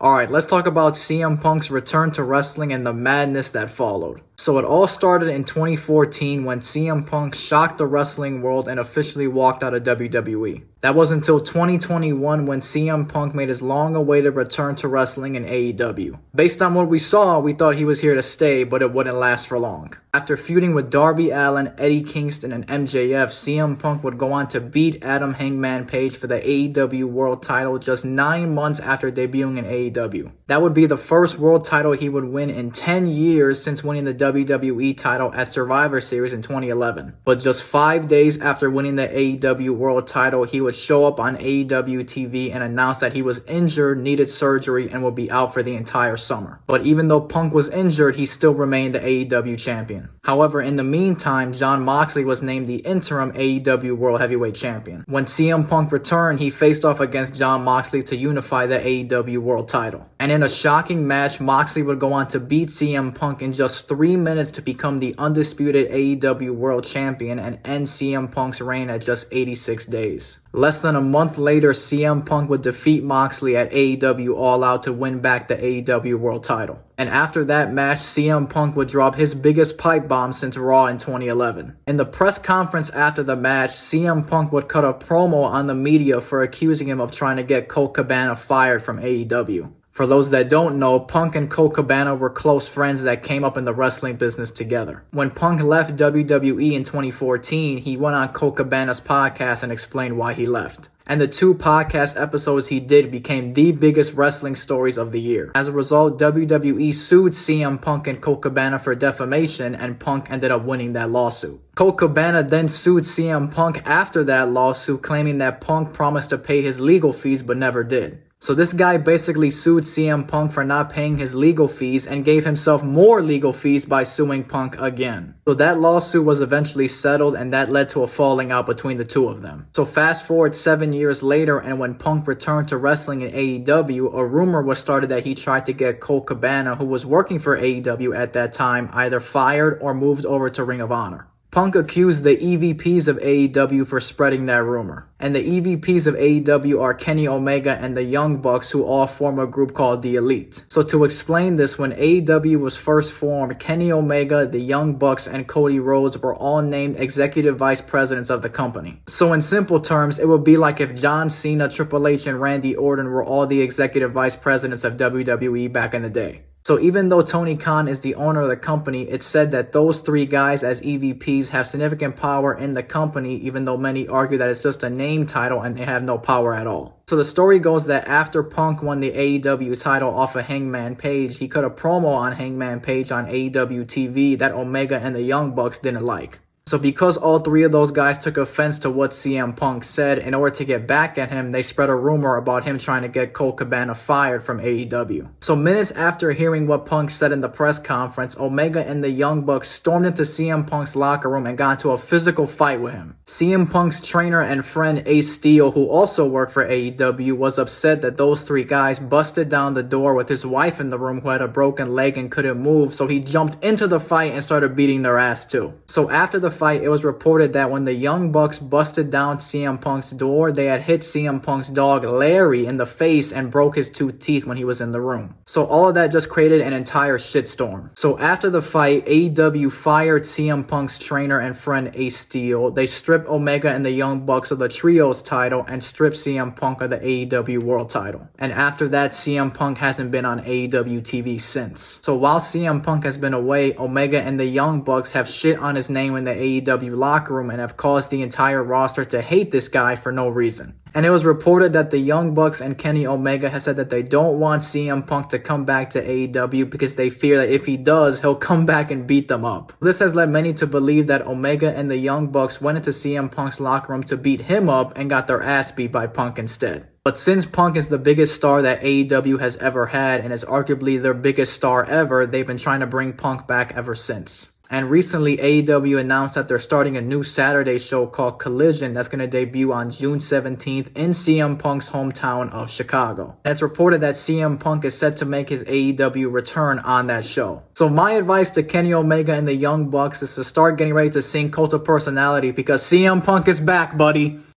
Alright, let's talk about CM Punk's return to wrestling and the madness that followed. So it all started in 2014 when CM Punk shocked the wrestling world and officially walked out of WWE. That was until 2021 when CM Punk made his long-awaited return to wrestling in AEW. Based on what we saw, we thought he was here to stay, but it wouldn't last for long. After feuding with Darby Allin, Eddie Kingston, and MJF, CM Punk would go on to beat Adam Hangman Page for the AEW World title just 9 months after debuting in AEW. That would be the first world title he would win in 10 years since winning the WWE title at Survivor Series in 2011. But just 5 days after winning the AEW World title, he would show up on AEW TV and announce that he was injured, needed surgery, and would be out for the entire summer. But even though Punk was injured, he still remained the AEW champion. However, in the meantime, Jon Moxley was named the interim AEW World Heavyweight Champion. When CM Punk returned, he faced off against Jon Moxley to unify the AEW World title. And in a shocking match, Moxley would go on to beat CM Punk in just 3 minutes to become the undisputed AEW World Champion and end CM Punk's reign at just 86 days. Less than a month later, CM Punk would defeat Moxley at AEW All Out to win back the AEW World title. And after that match, CM Punk would drop his biggest pipe bomb since Raw in 2011. In the press conference after the match, CM Punk would cut a promo on the media for accusing him of trying to get Colt Cabana fired from AEW. For those that don't know, Punk and Colt Cabana were close friends that came up in the wrestling business together. When Punk left WWE in 2014, he went on Colt Cabana's podcast and explained why he left. And the 2 podcast episodes he did became the biggest wrestling stories of the year. As a result, WWE sued CM Punk and Colt Cabana for defamation, and Punk ended up winning that lawsuit. Colt Cabana then sued CM Punk after that lawsuit, claiming that Punk promised to pay his legal fees but never did. So this guy basically sued CM Punk for not paying his legal fees and gave himself more legal fees by suing Punk again. So that lawsuit was eventually settled, and that led to a falling out between the two of them. So fast forward 7 years later, and when Punk returned to wrestling in AEW, a rumor was started that he tried to get Colt Cabana, who was working for AEW at that time, either fired or moved over to Ring of Honor. Punk accused the EVPs of AEW for spreading that rumor. And the EVPs of AEW are Kenny Omega and the Young Bucks, who all form a group called The Elite. So to explain this, when AEW was first formed, Kenny Omega, the Young Bucks, and Cody Rhodes were all named executive vice presidents of the company. So in simple terms, it would be like if John Cena, Triple H, and Randy Orton were all the executive vice presidents of WWE back in the day. So even though Tony Khan is the owner of the company, it's said that those 3 guys as EVPs have significant power in the company, even though many argue that it's just a name title and they have no power at all. So the story goes that after Punk won the AEW title off of Hangman Page, he cut a promo on Hangman Page on AEW TV that Omega and the Young Bucks didn't like. So because all 3 of those guys took offense to what CM Punk said, in order to get back at him, they spread a rumor about him trying to get Colt Cabana fired from AEW. So minutes after hearing what Punk said in the press conference, Omega and the Young Bucks stormed into CM Punk's locker room and got into a physical fight with him. CM Punk's trainer and friend Ace Steel, who also worked for AEW, was upset that those 3 guys busted down the door with his wife in the room who had a broken leg and couldn't move, so he jumped into the fight and started beating their ass too. So after the fight, it was reported that when the Young Bucks busted down CM Punk's door, they had hit CM Punk's dog Larry in the face and broke his 2 teeth when he was in the room. So all of that just created an entire shitstorm. So after the fight, AEW fired CM Punk's trainer and friend Ace Steel. They stripped Omega and the Young Bucks of the Trios title and stripped CM Punk of the AEW World title. And after that, CM Punk hasn't been on AEW TV since. So while CM Punk has been away, Omega and the Young Bucks have shit on his name in the AEW locker room and have caused the entire roster to hate this guy for no reason. And it was reported that the Young Bucks and Kenny Omega have said that they don't want CM Punk to come back to AEW because they fear that if he does, he'll come back and beat them up. This has led many to believe that Omega and the Young Bucks went into CM Punk's locker room to beat him up and got their ass beat by Punk instead. But since Punk is the biggest star that AEW has ever had and is arguably their biggest star ever, they've been trying to bring Punk back ever since. And recently, AEW announced that they're starting a new Saturday show called Collision that's going to debut on June 17th in CM Punk's hometown of Chicago. And it's reported that CM Punk is set to make his AEW return on that show. So my advice to Kenny Omega and the Young Bucks is to start getting ready to sing Cult of Personality because CM Punk is back, buddy.